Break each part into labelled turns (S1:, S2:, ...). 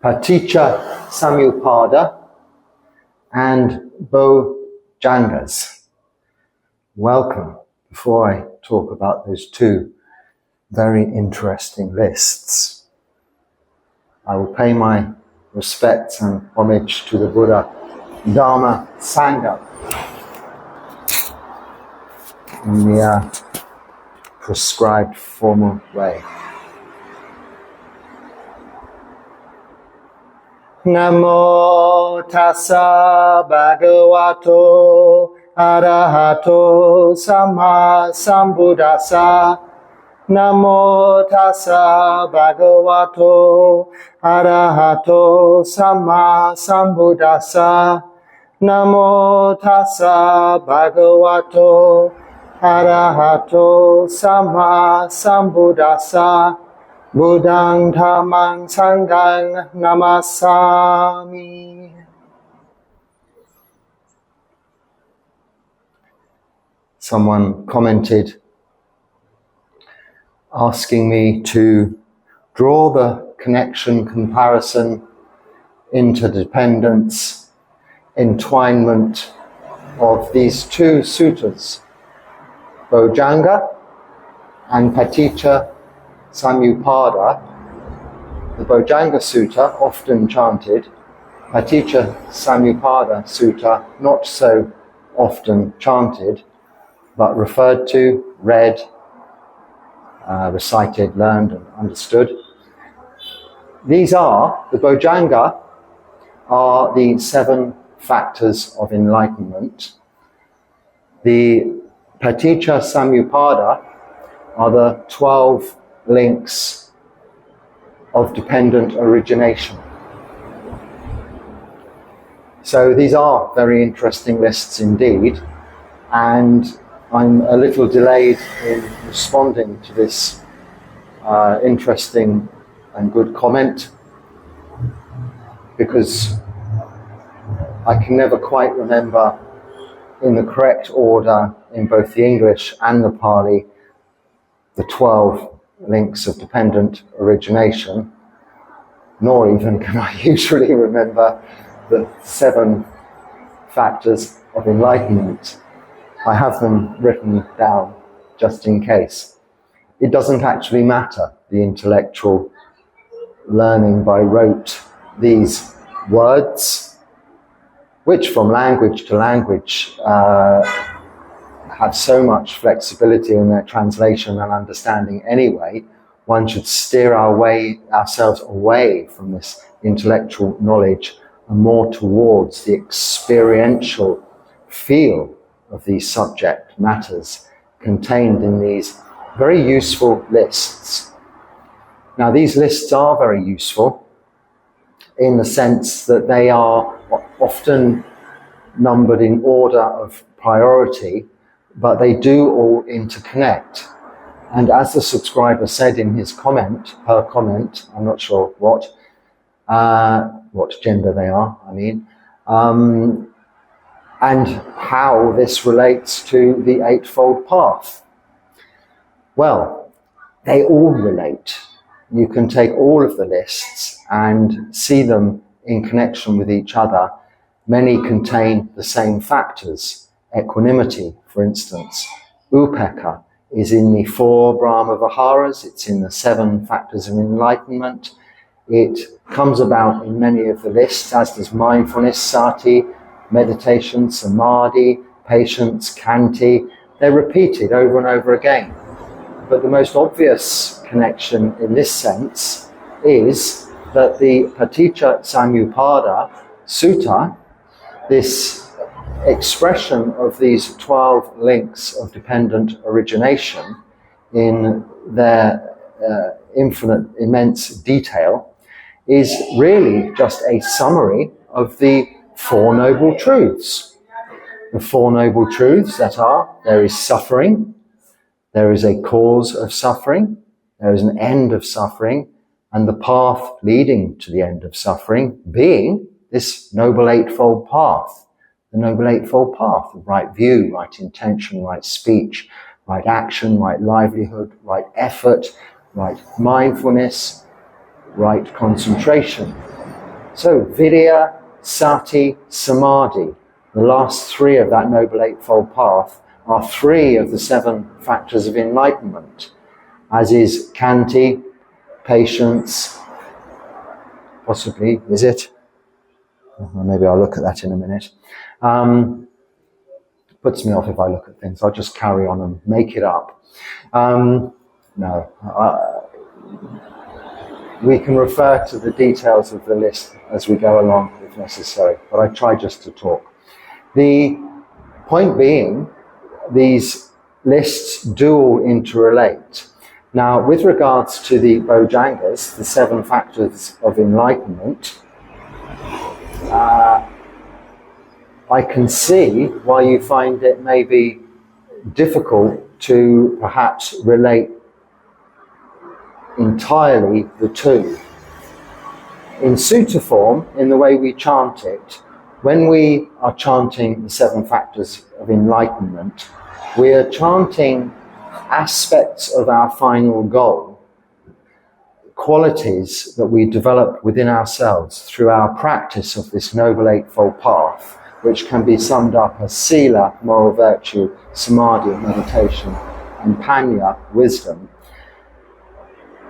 S1: PATICCASAMUPPÂDA and BOJJHANGAs. Welcome. Before I talk about those two very interesting lists, I will pay my respects and homage to the Buddha Dharma Sangha in the prescribed formal way. Namo tassa bhagavato arahato samma sambuddhassa. Namo tassa bhagavato arahato samma sambuddhassa. Namo tassa bhagavato arahato samma sambuddhassa. Buddhaṃ Dhammaṃ Sanghaṃ Namasami. Someone commented asking me to draw the connection, comparison, interdependence, entwinement of these two suttas, BOJJHANGA and PATICCASAMUPPÂDA. The BOJJHANGA Sutta, often chanted, PATICCASAMUPPÂDA Sutta, not so often chanted, but referred to, read, recited, learned and understood. These are, the BOJJHANGA are the 7 factors of enlightenment. The PATICCASAMUPPÂDA are the 12 links of dependent origination. So these are very interesting lists indeed, and I'm a little delayed in responding to this interesting and good comment because I can never quite remember in the correct order in both the English and the Pali the 12 links of dependent origination, nor even can I usually remember the 7 factors of enlightenment. I have them written down just in case. It doesn't actually matter, the intellectual learning by rote, these words, which from language to language have so much flexibility in their translation and understanding anyway. One should steer ourselves away from this intellectual knowledge and more towards the experiential feel of these subject matters contained in these very useful lists. Now, these lists are very useful in the sense that they are often numbered in order of priority, but they do all interconnect. And as the subscriber said in his comment, her comment, I'm not sure what gender they are, and how this relates to the Eightfold Path. Well, they all relate. You can take all of the lists and see them in connection with each other. Many contain the same factors. Equanimity, for instance. Upekkha is in the 4 Brahma Viharas. It's in the 7 factors of enlightenment. It comes about in many of the lists, as does mindfulness, sati, meditation, samadhi, patience, khanti. They're repeated over and over again. But the most obvious connection in this sense is that the PATICCASAMUPPÂDA Sutta, this expression of these 12 links of dependent origination in their infinite, immense detail, is really just a summary of the 4 Noble Truths. The 4 Noble Truths that are, there is suffering, there is a cause of suffering, there is an end of suffering, and the path leading to the end of suffering being this Noble Eightfold Path. The Noble Eightfold Path of right view, right intention, right speech, right action, right livelihood, right effort, right mindfulness, right concentration. So Virya, Sati, Samadhi, the last three of that Noble Eightfold Path, are three of the 7 factors of enlightenment, as is Khanti, patience, possibly, is it? Well, maybe I'll look at that in a minute. Puts me off if I look at things. I'll just carry on and make it up. We can refer to the details of the list as we go along if necessary, but I try just to talk. The point being, these lists do all interrelate. Now, with regards to the BOJJHANGAs, the 7 factors of enlightenment, I can see why you find it may be difficult to perhaps relate entirely the two. In sutta form, in the way we chant it, when we are chanting the 7 factors of enlightenment, we are chanting aspects of our final goal, qualities that we develop within ourselves through our practice of this Noble Eightfold Path, which can be summed up as sila, moral virtue, samadhi, meditation, and panya, wisdom.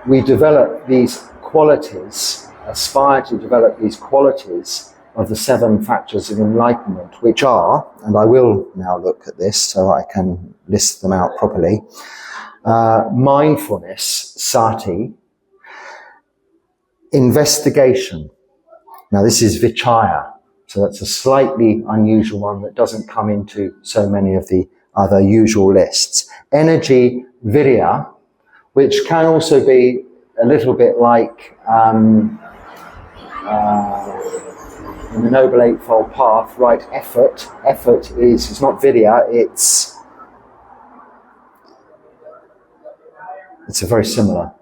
S1: We develop these qualities, aspire to develop these qualities of the 7 factors of enlightenment, which are, and I will now look at this so I can list them out properly, mindfulness, sati, investigation. Now this is vichaya, so that's a slightly unusual one that doesn't come into so many of the other usual lists. Energy, virya, which can also be a little bit like in the Noble Eightfold Path, right? Effort. Effort is, it's not virya, it's a very similar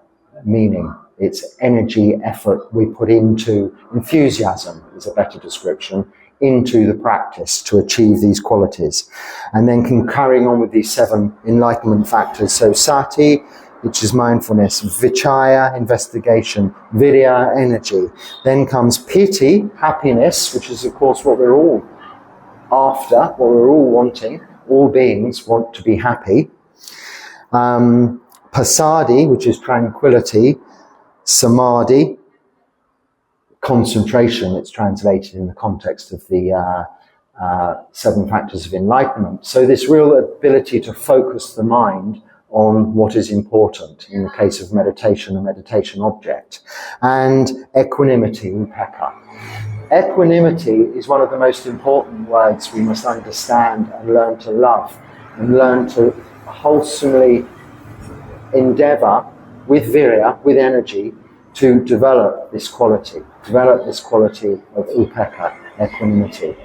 S1: meaning. It's energy, effort we put into, enthusiasm is a better description, into the practice to achieve these qualities. And then carrying on with these 7 enlightenment factors. So sati, which is mindfulness, vichaya, investigation, virya, energy. Then comes piti, happiness, which is of course what we're all after, what we're all wanting. All beings want to be happy. Pasadi, which is tranquility. Samadhi, concentration, it's translated in the context of the 7 factors of enlightenment. So this real ability to focus the mind on what is important, in the case of meditation, a meditation object. And equanimity, upekkha. Equanimity is one of the most important words we must understand and learn to love, and learn to wholesomely endeavour with virya, with energy, to develop this quality of upekkha, equanimity.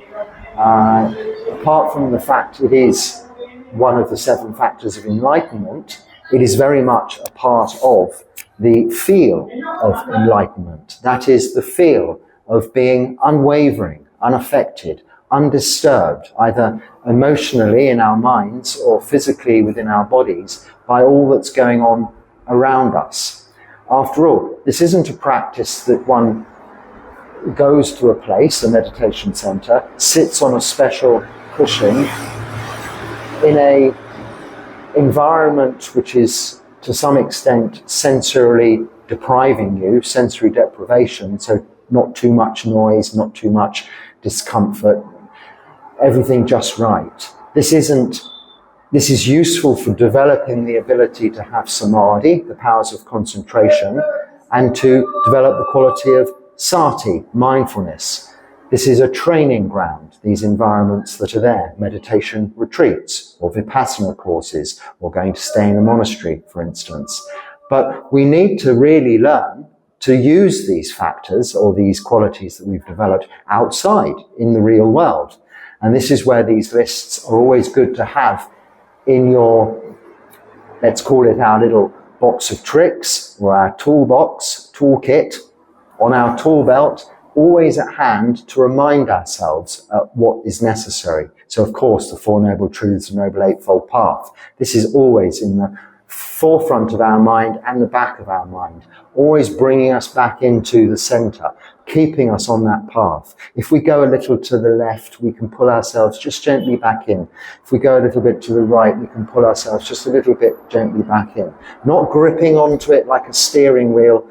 S1: Apart from the fact it is one of the 7 factors of enlightenment, it is very much a part of the feel of enlightenment. That is the feel of being unwavering, unaffected, undisturbed, either emotionally in our minds or physically within our bodies, by all that's going on around us. After all, this isn't a practice that one goes to a place, a meditation center, sits on a special cushion in a environment which is to some extent sensorily depriving you, sensory deprivation, so not too much noise, not too much discomfort, everything just right. This is useful for developing the ability to have samadhi, the powers of concentration, and to develop the quality of sati, mindfulness. This is a training ground, these environments that are there, meditation retreats or vipassana courses, or going to stay in a monastery, for instance. But we need to really learn to use these factors or these qualities that we've developed outside in the real world. And this is where these lists are always good to have in your, let's call it our little box of tricks, or our toolbox, toolkit, on our tool belt, always at hand to remind ourselves what is necessary. So of course the 4 Noble Truths and Noble Eightfold Path. This is always in the forefront of our mind and the back of our mind, always bringing us back into the center, keeping us on that path. If we go a little to the left, we can pull ourselves just gently back in. If we go a little bit to the right, we can pull ourselves just a little bit gently back in. Not gripping onto it like a steering wheel,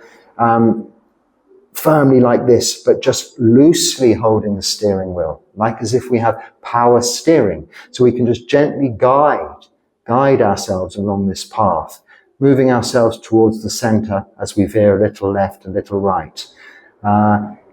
S1: firmly like this, but just loosely holding the steering wheel, like as if we have power steering. So we can just gently guide ourselves along this path, moving ourselves towards the center as we veer a little left, a little right.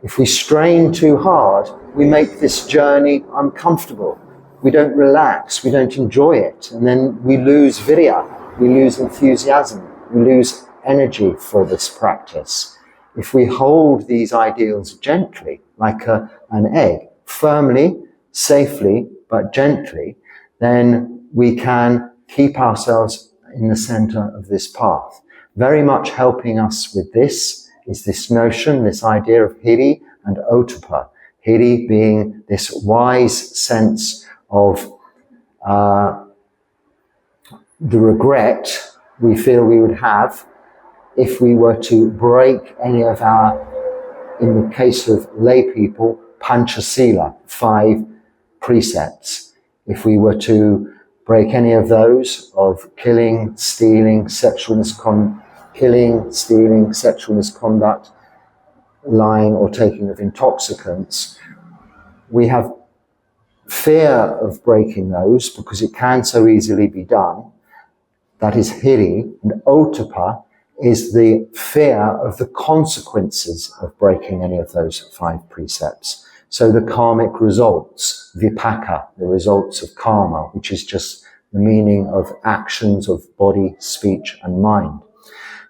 S1: If we strain too hard, we make this journey uncomfortable. We don't relax, we don't enjoy it, and then we lose virya, we lose enthusiasm, we lose energy for this practice. If we hold these ideals gently, like an egg, firmly, safely, but gently, then we can keep ourselves in the center of this path. Very much helping us with this is this notion, this idea of hiri and ottappa. Hiri being this wise sense of the regret we feel we would have if we were to break any of our, in the case of lay people, panchasila, 5 precepts. If we were to break any of those of killing, stealing, sexual misconduct, lying or taking of intoxicants, we have fear of breaking those because it can so easily be done. That is hiri, and ottappa is the fear of the consequences of breaking any of those 5 precepts. So the karmic results, vipaka, the results of karma, which is just the meaning of actions of body, speech and mind.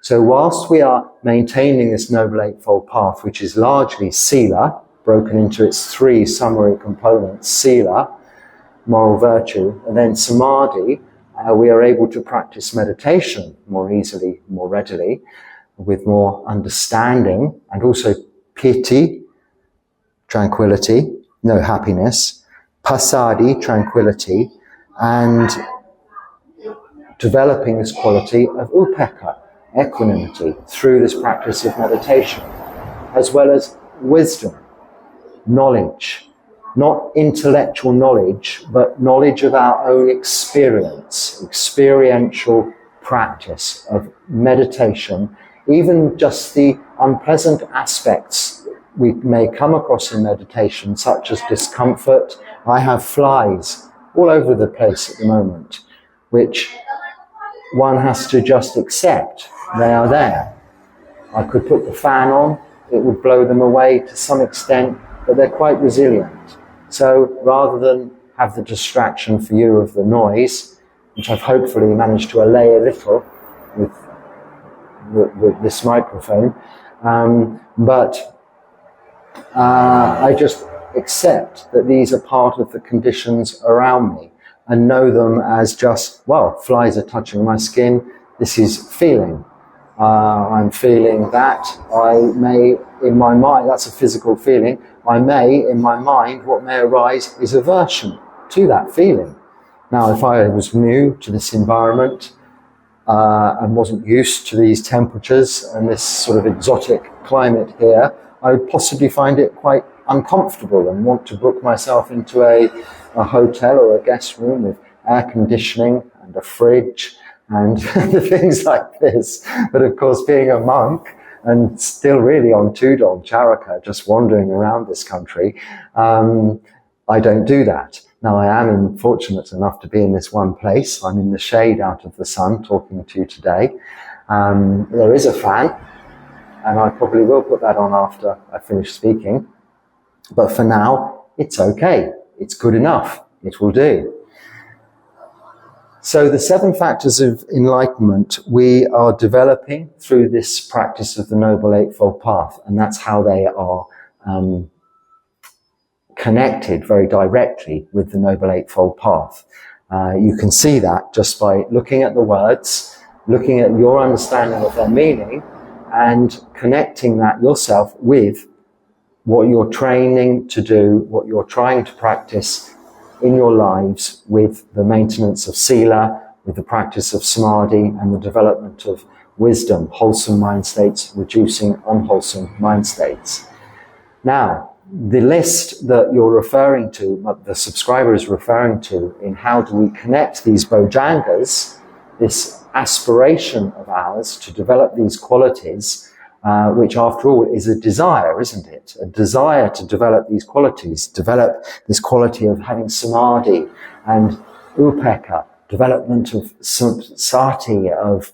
S1: So whilst we are maintaining this Noble Eightfold Path, which is largely sila, broken into its 3 summary components, sila, moral virtue, and then samadhi, we are able to practice meditation more easily, more readily, with more understanding, and also piti, tranquility, no happiness, passaddhi, tranquility, and developing this quality of upekkha, equanimity, through this practice of meditation, as well as wisdom, knowledge, not intellectual knowledge, but knowledge of our own experience, experiential practice of meditation, even just the unpleasant aspects we may come across in meditation, such as discomfort. I have flies all over the place at the moment, which one has to just accept. They are there. I could put the fan on, it would blow them away to some extent, but they're quite resilient. So rather than have the distraction for you of the noise, which I've hopefully managed to allay a little with this microphone, I just accept that these are part of the conditions around me and know them as just, well, flies are touching my skin, this is feeling. I'm feeling that. I may, in my mind, that's a physical feeling, I may, in my mind, what may arise is aversion to that feeling. Now, if I was new to this environment and wasn't used to these temperatures and this sort of exotic climate here, I would possibly find it quite uncomfortable and want to book myself into a hotel or a guest room with air conditioning and a fridge and things like this. But of course, being a monk and still really on Tudong, Charaka, just wandering around this country, I don't do that. Now, I am fortunate enough to be in this one place. I'm in the shade out of the sun talking to you today. There is a fan, and I probably will put that on after I finish speaking. But for now, it's okay. It's good enough. It will do. So the 7 factors of enlightenment we are developing through this practice of the Noble Eightfold Path, and that's how they are connected very directly with the Noble Eightfold Path. You can see that just by looking at the words, looking at your understanding of their meaning, and connecting that yourself with what you're training to do, what you're trying to practice in your lives with the maintenance of sila, with the practice of samadhi and the development of wisdom, wholesome mind states, reducing unwholesome mind states. Now, the list that you're referring to, the subscriber is referring to, in how do we connect these BOJJHANGAs, this aspiration of ours to develop these qualities, which after all is a desire, isn't it? A desire to develop these qualities, develop this quality of having samadhi and upekkha, development of sati, of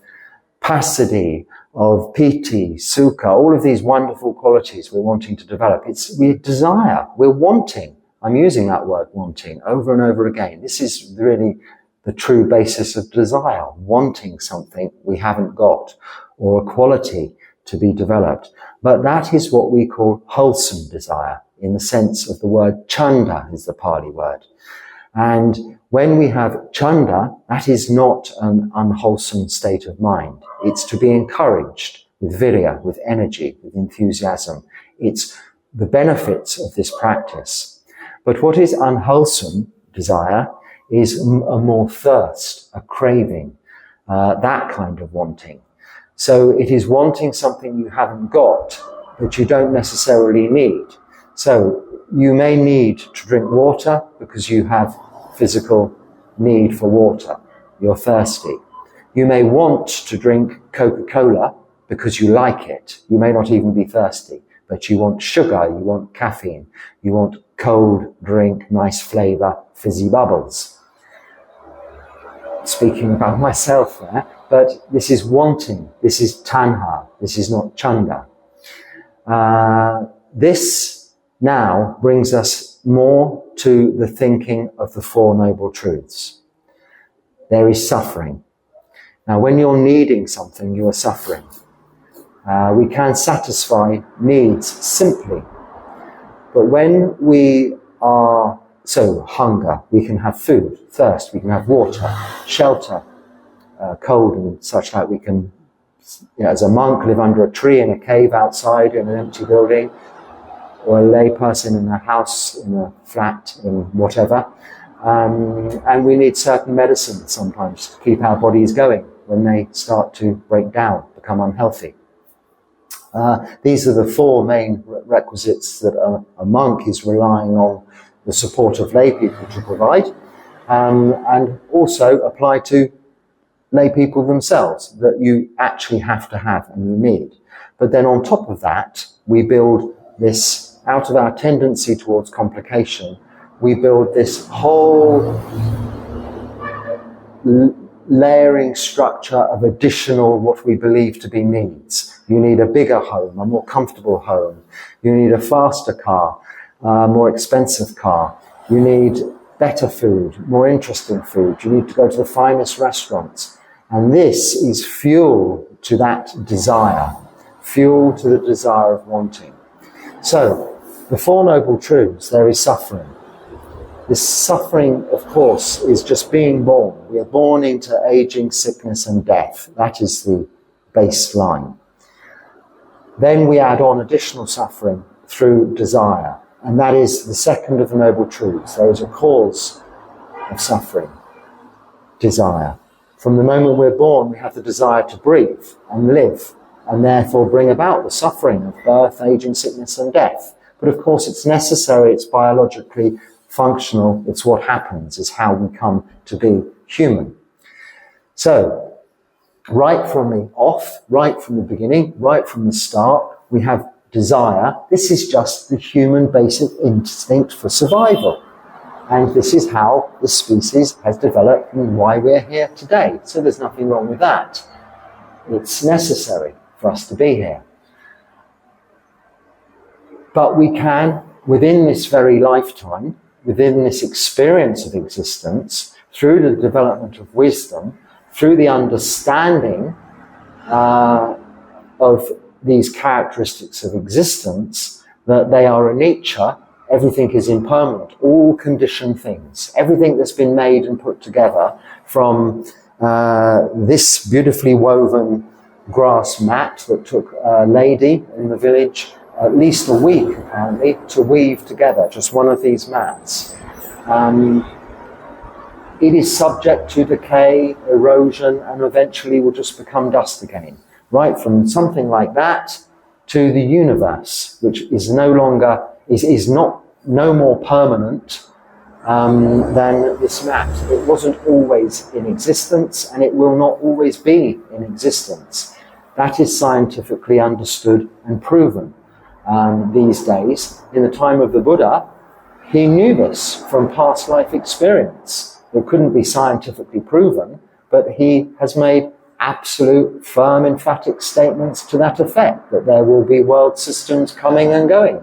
S1: passaddhi, of piti, sukha, all of these wonderful qualities we're wanting to develop. We desire, we're wanting. I'm using that word wanting over and over again. This is really the true basis of desire, wanting something we haven't got, or a quality to be developed. But that is what we call wholesome desire, in the sense of the word chanda is the Pali word. And when we have chanda, that is not an unwholesome state of mind. It's to be encouraged with virya, with energy, with enthusiasm. It's the benefits of this practice. But what is unwholesome desire is a more thirst, a craving, that kind of wanting. So it is wanting something you haven't got, but you don't necessarily need. So you may need to drink water because you have physical need for water. You're thirsty. You may want to drink Coca-Cola because you like it. You may not even be thirsty, but you want sugar, you want caffeine, you want cold drink, nice flavor, fizzy bubbles. Speaking about myself there, but this is wanting, this is tanha, this is not chanda. This now brings us more to the thinking of the Four Noble Truths. There is suffering. Now, when you're needing something, you are suffering. We can satisfy needs simply. But when we are, hunger, we can have food, thirst, we can have water, shelter, cold and such like. We can, as a monk, live under a tree in a cave outside in an empty building, or a lay person in a house, in a flat, in whatever. And we need certain medicines sometimes to keep our bodies going when they start to break down, become unhealthy. These are the four main requisites that a monk is relying on the support of lay people to provide, and also apply to lay people themselves, that you actually have to have and you need. But then on top of that, we build this, out of our tendency towards complication, we build this whole layering structure of additional what we believe to be needs. You need a bigger home, a more comfortable home. You need a faster car, a more expensive car. You need better food, more interesting food. You need to go to the finest restaurants. And this is fuel to that desire, fuel to the desire of wanting. So, the Four Noble Truths, there is suffering. This suffering, of course, is just being born. We are born into aging, sickness and death. That is the baseline. Then we add on additional suffering through desire. And that is the second of the Noble Truths. There is a cause of suffering, desire. From the moment we're born, we have the desire to breathe and live, and therefore bring about the suffering of birth, aging, sickness and death. But of course it's necessary, it's biologically functional, it's what happens, it's how we come to be human. So, right from the off, right from the beginning, right from the start, we have desire. This is just the human basic instinct for survival. And this is how the species has developed and why we're here today. So there's nothing wrong with that. It's necessary for us to be here. But we can, within this very lifetime, within this experience of existence, through the development of wisdom, through the understanding of these characteristics of existence, that they are anicca, everything is impermanent, all conditioned things, everything that's been made and put together from this beautifully woven grass mat that took a lady in the village at least a week, apparently, to weave together, just one of these mats. it is subject to decay, erosion, and eventually will just become dust again. Right from something like that to the universe, which is no more permanent than this mat. It wasn't always in existence, and it will not always be in existence. That is scientifically understood and proven these days. In the time of the Buddha, he knew this from past life experience. It couldn't be scientifically proven, but he has made absolute, firm, emphatic statements to that effect, that there will be world systems coming and going.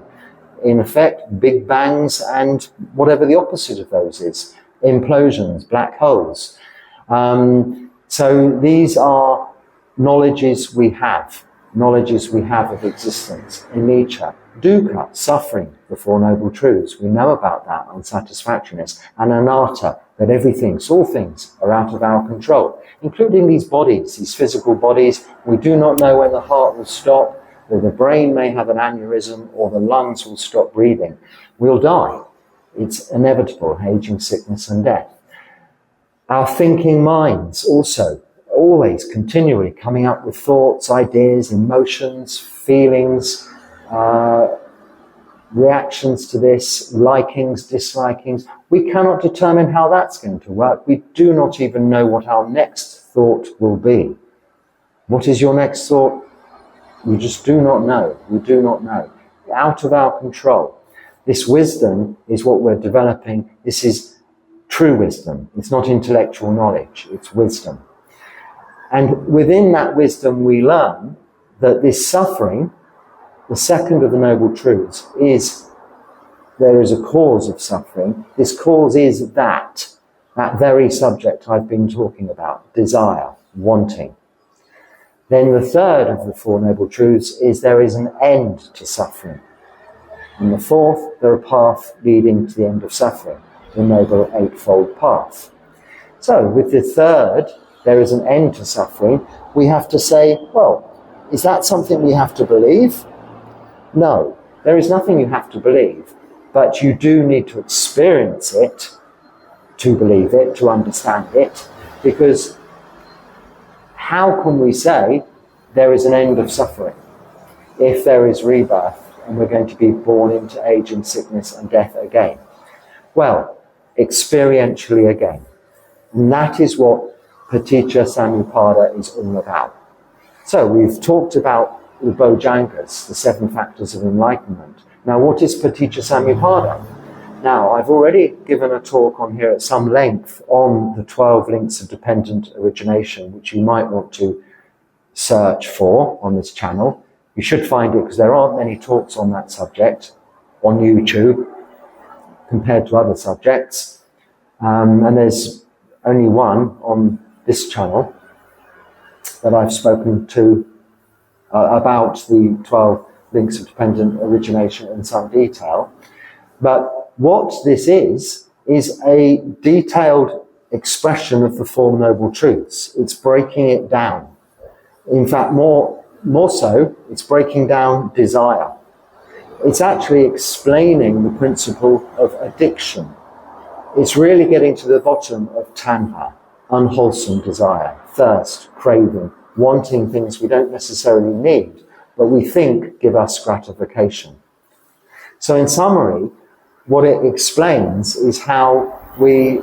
S1: In effect, big bangs and whatever the opposite of those is, implosions, black holes. So these are knowledges we have of existence, anicca, dukkha, suffering, the Four Noble Truths. We know about that, unsatisfactoriness, and anatta, that all things are out of our control, including these bodies, these physical bodies. We do not know when the heart will stop, or the brain may have an aneurysm, or the lungs will stop breathing. We'll die. It's inevitable, aging, sickness, and death. Our thinking minds also, always continually coming up with thoughts, ideas, emotions, feelings, reactions to this, likings, dislikings. We cannot determine how that's going to work. We do not even know what our next thought will be. What is your next thought? We just do not know. We do not know. Out of our control. This wisdom is what we're developing. This is true wisdom. It's not intellectual knowledge. It's wisdom. And within that wisdom, we learn that this suffering, the second of the Noble Truths, there is a cause of suffering. This cause is that very subject I've been talking about, desire, wanting. Then the third of the Four Noble Truths is there is an end to suffering. And the fourth, there are paths leading to the end of suffering, the Noble Eightfold Path. So with the third, there is an end to suffering, we have to say, well, is that something we have to believe? No, there is nothing you have to believe, but you do need to experience it to believe it, to understand it, because how can we say there is an end of suffering if there is rebirth and we're going to be born into aging, sickness, and death again? Well, experientially again. And that is what Paticcasamuppada is all about. So we've talked about the BOJJHANGAs, the 7 factors of enlightenment. Now, what is Paticcasamuppada? Now, I've already given a talk on here at some length on the 12 links of dependent origination, which you might want to search for on this channel. You should find it because there aren't many talks on that subject on YouTube compared to other subjects. And there's only one on this channel that I've spoken to about the 12 links of dependent origination in some detail. But what this is a detailed expression of the Four Noble Truths. It's breaking it down. In fact, more so, it's breaking down desire. It's actually explaining the principle of addiction. It's really getting to the bottom of tanha, unwholesome desire, thirst, craving, wanting things we don't necessarily need, but we think give us gratification. So in summary, what it explains is how we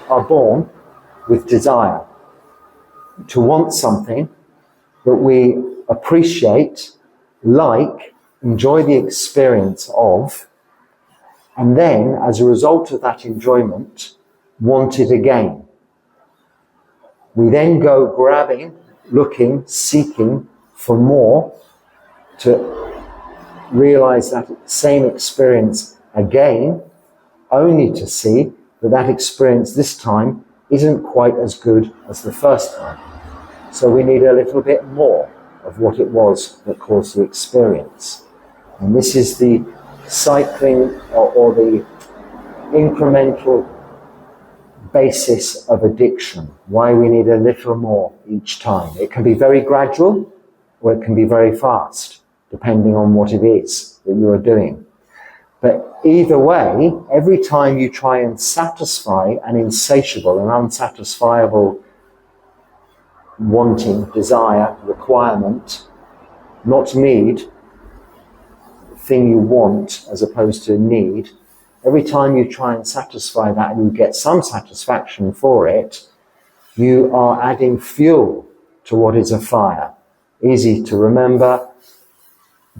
S1: are born with desire to want something that we appreciate, like, enjoy the experience of, and then, as a result of that enjoyment, want it again. We then go grabbing, looking, seeking for more to realize that same experience again, only to see that that experience this time isn't quite as good as the first time. So we need a little bit more of what it was that caused the experience. And this is the cycling or the incremental basis of addiction, why we need a little more each time. It can be very gradual or it can be very fast, depending on what it is that you are doing. But either way, every time you try and satisfy an insatiable and unsatisfiable wanting, desire, requirement, not need, thing you want as opposed to need, every time you try and satisfy that and you get some satisfaction for it, you are adding fuel to what is a fire. Easy to remember,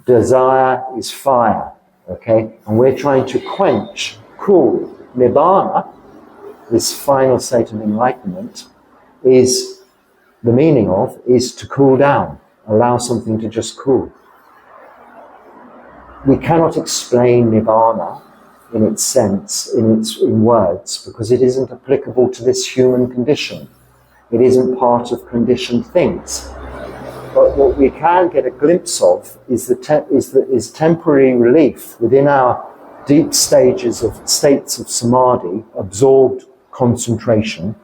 S1: desire is fire, okay? And we're trying to quench, cool. Nibbana, this final state of enlightenment, is the meaning of, is to cool down, allow something to just cool. We cannot explain Nibbana in its sense, in words, because it isn't applicable to this human condition. It isn't part of conditioned things. But what we can get a glimpse of is temporary relief within our deep states of samadhi, absorbed concentration,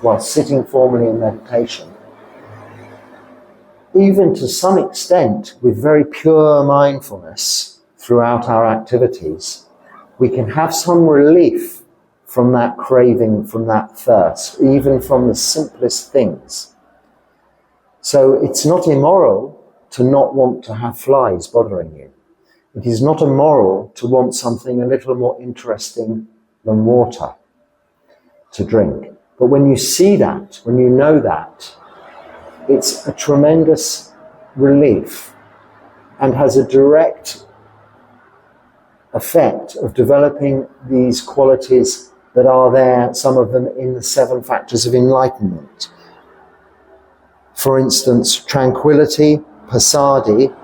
S1: while sitting formally in meditation. Even to some extent, with very pure mindfulness throughout our activities, we can have some relief from that craving, from that thirst, even from the simplest things. So it's not immoral to not want to have flies bothering you. It is not immoral to want something a little more interesting than water to drink. But when you see that, when you know that, it's a tremendous relief and has a direct effect of developing these qualities that are there, some of them in the 7 factors of enlightenment. For instance, tranquility, passaddhi,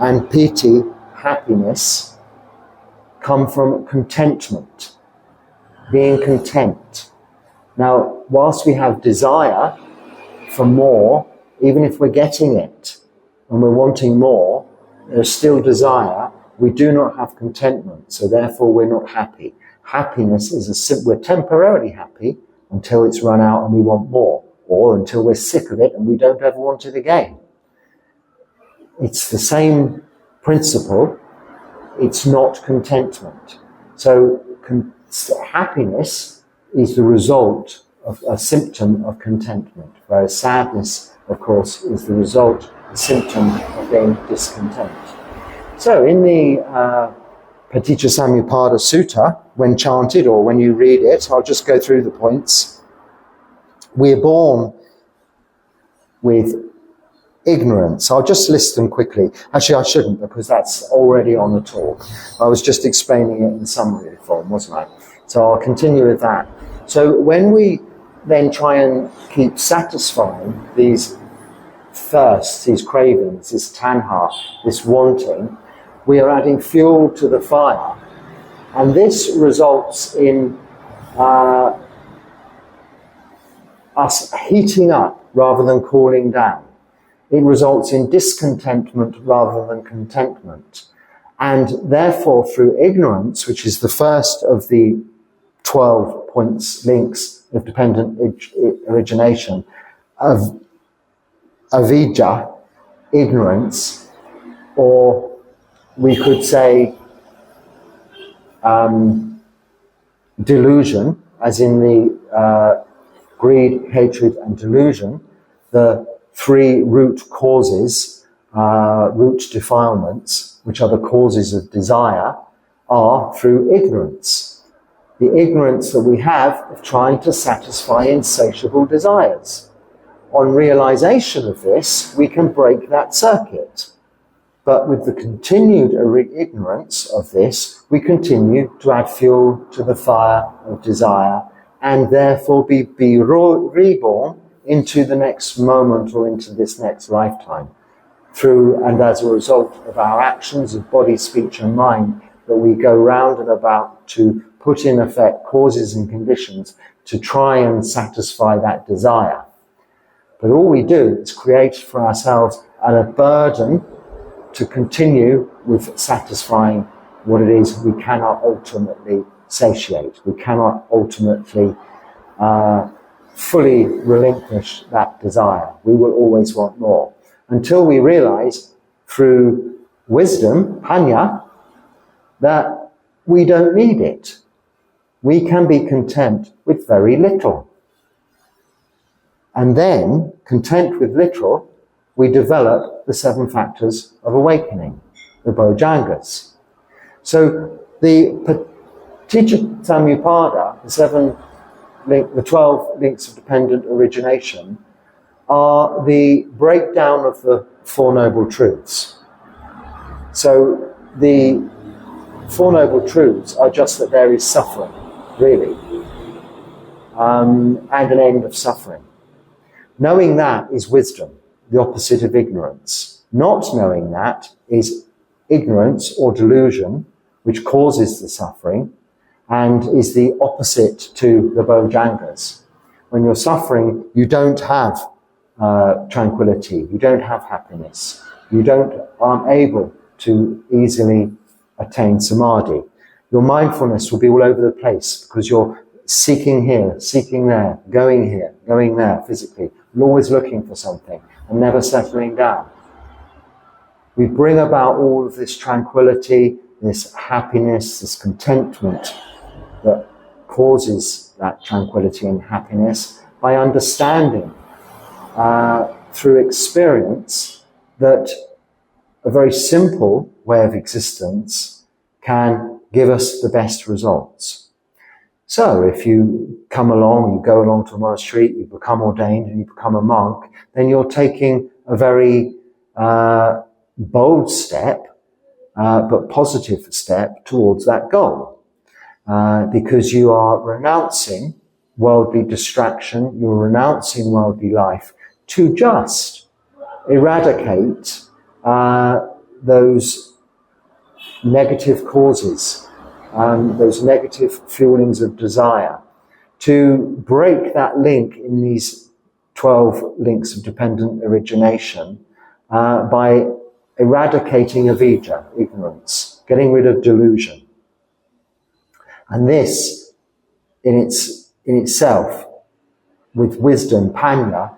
S1: and piti, happiness, come from contentment, being content. Now, whilst we have desire for more, even if we're getting it and we're wanting more, there's still desire, we do not have contentment, so therefore we're not happy. Happiness is we're temporarily happy until it's run out and we want more, or until we're sick of it and we don't ever want it again. It's the same principle, it's not contentment. So happiness is the result of a symptom of contentment, whereas sadness, of course, is the result, the symptom of being discontent. So in the PATICCASAMUPPÂDA Sutta, when chanted or when you read it, I'll just go through the points. We're born with ignorance. I'll just list them quickly. Actually, I shouldn't, because that's already on the talk. I was just explaining it in summary form, wasn't I? So I'll continue with that. So when we then try and keep satisfying these thirsts, these cravings, this tanha, this wanting, we are adding fuel to the fire. And this results in us heating up rather than cooling down. It results in discontentment rather than contentment. And therefore, through ignorance, which is the first of the 12 points, links of dependent origination, of avidya, ignorance, or we could say delusion, as in the greed, hatred, and delusion, the 3 root causes, root defilements, which are the causes of desire, are through ignorance. The ignorance that we have of trying to satisfy insatiable desires. On realization of this, we can break that circuit. But with the continued ignorance of this, we continue to add fuel to the fire of desire and therefore be reborn into the next moment or into this next lifetime. Through and as a result of our actions of body, speech and mind, that we go round and about to put in effect causes and conditions to try and satisfy that desire. But all we do is create for ourselves a burden to continue with satisfying what it is we cannot ultimately satiate. We cannot ultimately fully relinquish that desire. We will always want more. Until we realize through wisdom, panya, that we don't need it. We can be content with very little. And then, content with little, we develop the 7 factors of awakening, the BOJJHANGAs. So the PATICCASAMUPPÂDA, the 12 links of dependent origination, are the breakdown of the Four Noble Truths. So the Four Noble Truths are just that there is suffering, really, and an end of suffering. Knowing that is wisdom, the opposite of ignorance. Not knowing that is ignorance or delusion, which causes the suffering, and is the opposite to the BOJJHANGAs. When you're suffering, you don't have tranquility, you don't have happiness, you aren't able to easily attain samadhi. Your mindfulness will be all over the place because you're seeking here, seeking there, going there physically. You're always looking for something and never settling down. We bring about all of this tranquility, this happiness, this contentment that causes that tranquility and happiness by understanding through experience that a very simple way of existence can give us the best results. So if you come along, you go along to a monastery, you become ordained and you become a monk, then you're taking a very bold step, but positive step towards that goal. Because you are renouncing worldly distraction, you're renouncing worldly life to just eradicate those negative causes, those negative fuelings of desire, to break that link in these 12 links of dependent origination by eradicating avidya, ignorance, getting rid of delusion. And this, in itself, with wisdom, panya,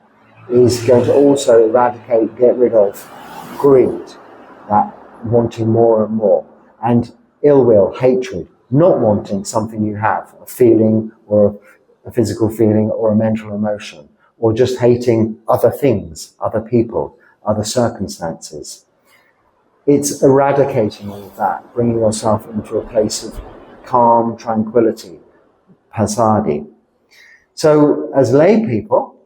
S1: is going to also eradicate, get rid of greed, that wanting more and more, and ill will, hatred, not wanting something you have, a feeling or a physical feeling or a mental emotion, or just hating other things, other people, other circumstances. It's eradicating all of that, bringing yourself into a place of calm, tranquility, passaddhi. So as lay people,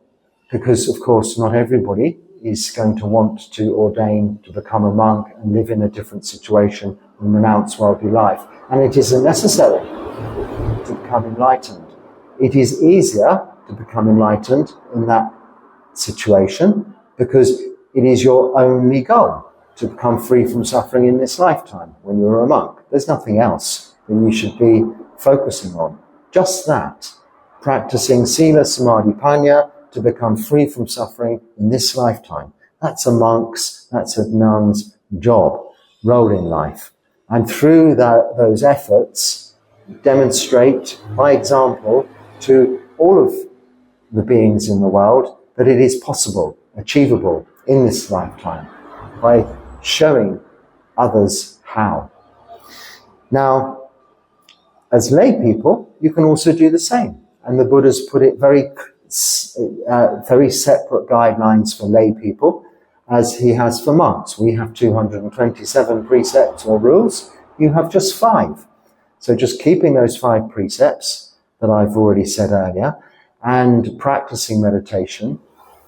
S1: because of course not everybody is going to want to ordain to become a monk and live in a different situation and renounce worldly life, and it isn't necessary to become enlightened. It is easier to become enlightened in that situation because it is your only goal to become free from suffering in this lifetime when you're a monk. There's nothing else that you should be focusing on. Just that. Practicing sila, samadhi, panya to become free from suffering in this lifetime. That's a monk's, that's a nun's job, role in life. And through those efforts, demonstrate by example to all of the beings in the world that it is possible, achievable in this lifetime by showing others how. Now, as lay people, you can also do the same. And the Buddha's put it very separate guidelines for lay people as he has for monks. We have 227 precepts or rules. You have just 5. So just keeping those 5 precepts that I've already said earlier and practicing meditation,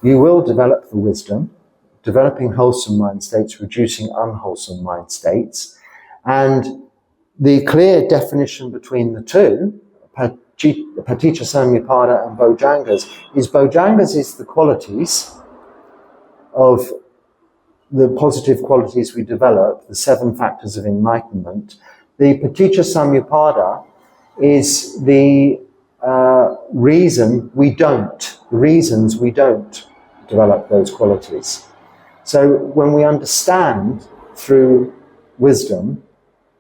S1: you will develop the wisdom, developing wholesome mind states, reducing unwholesome mind states. And the clear definition between the two, Paticcasamuppada and BOJJHANGAs is the qualities of the positive qualities we develop, the 7 factors of enlightenment. The Paticcasamuppada is the reasons we don't develop those qualities. So when we understand through wisdom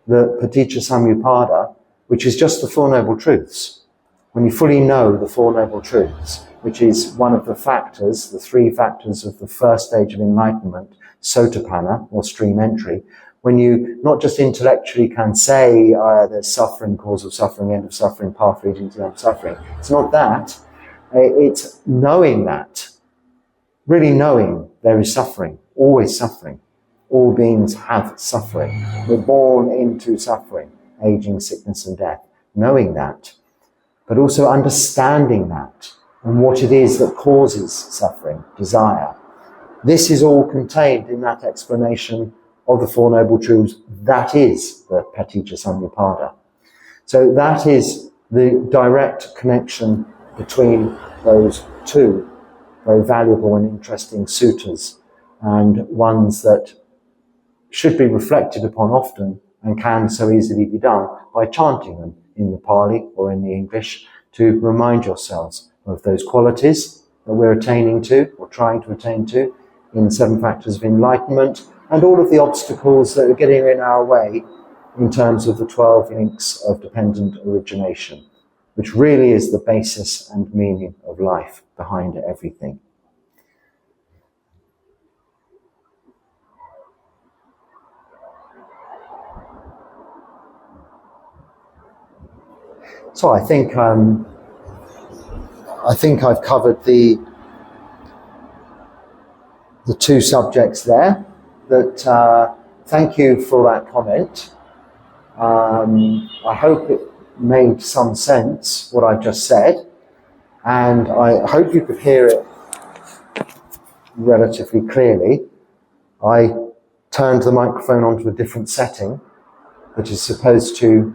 S1: the Paticcasamuppada, which is just the Four Noble Truths, when you fully know the Four Noble Truths, which is one of the factors, the 3 factors of the first stage of enlightenment, sotapanna, or stream entry, when you not just intellectually can say there's suffering, cause of suffering, end of suffering, path leading to suffering. It's not that. It's knowing that. Really knowing there is suffering, always suffering. All beings have suffering. We're born into suffering, aging, sickness and death. Knowing that, but also understanding that and what it is that causes suffering, desire. This is all contained in that explanation of the Four Noble Truths. That is the Paticcasamuppada. So that is the direct connection between those two very valuable and interesting suttas, and ones that should be reflected upon often and can so easily be done by chanting them in the Pali or in the English to remind yourselves of those qualities that we're attaining to or trying to attain to in the 7 factors of enlightenment, and all of the obstacles that are getting in our way in terms of the 12 links of dependent origination, which really is the basis and meaning of life behind everything. So I think I've covered the 2 subjects there. That thank you for that comment. I hope it made some sense what I've just said, and I hope you could hear it relatively clearly. I turned the microphone onto a different setting that is supposed to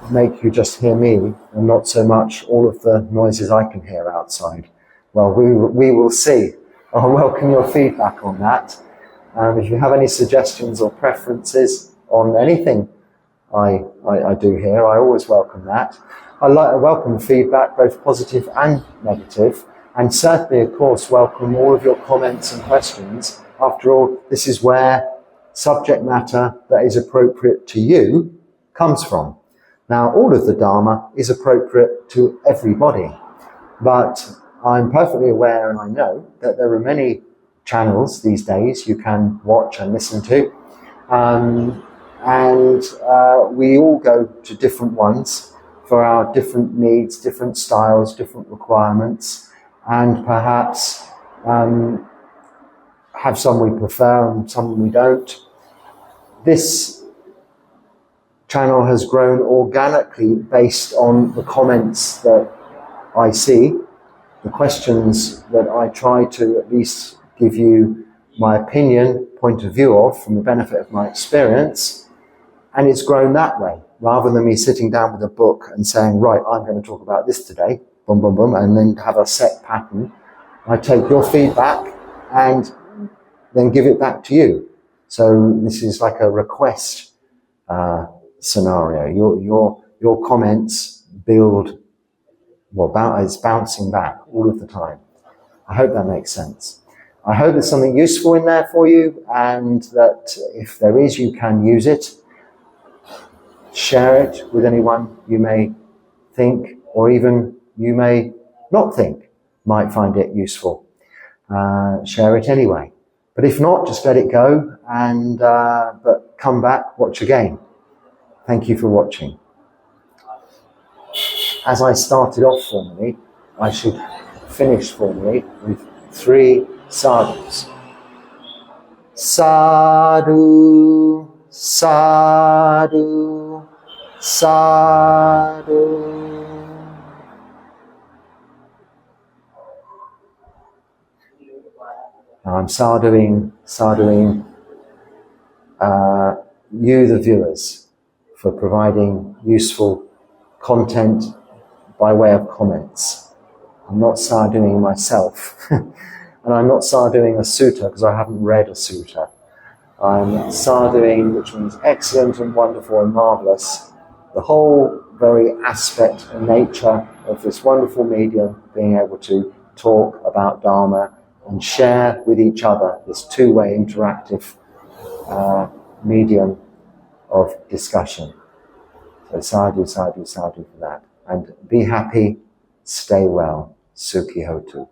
S1: make you just hear me and not so much all of the noises I can hear outside. Well, we will see. I'll welcome your feedback on that. If you have any suggestions or preferences on anything I do here, I always welcome that. I welcome feedback, both positive and negative, and certainly, of course, welcome all of your comments and questions. After all, this is where subject matter that is appropriate to you comes from. Now, all of the Dharma is appropriate to everybody, but I'm perfectly aware and I know that there are many channels these days you can watch and listen to, and we all go to different ones for our different needs, different styles, different requirements, and perhaps have some we prefer and some we don't. This channel has grown organically based on the comments that I see, the questions that I try to at least give you my opinion, point of view of, from the benefit of my experience, and it's grown that way, rather than me sitting down with a book and saying, right, I'm going to talk about this today, boom, boom, boom, and then have a set pattern. I take your feedback and then give it back to you. So this is like a request scenario. Your comments build, it's bouncing back all of the time. I hope that makes sense. I hope there's something useful in there for you, and that if there is, you can use it. Share it with anyone you may think, or even you may not think might find it useful. Share it anyway. But if not, just let it go, and but come back, watch again. Thank you for watching. As I started off formally, I should finish formally with 3 sadhus. Sadhu, sadhu, sadhu. Now I'm sadhuing you, the viewers, for providing useful content by way of comments. I'm not sadhuing myself, and I'm not sadhuing a sutta because I haven't read a sutta. I'm sadhuing, which means excellent and wonderful and marvellous, the whole very aspect and nature of this wonderful medium, being able to talk about Dharma and share with each other this 2-way interactive medium of discussion. So sadhu, sadhu, sadhu for that. And be happy, stay well, Sukhi Hotu.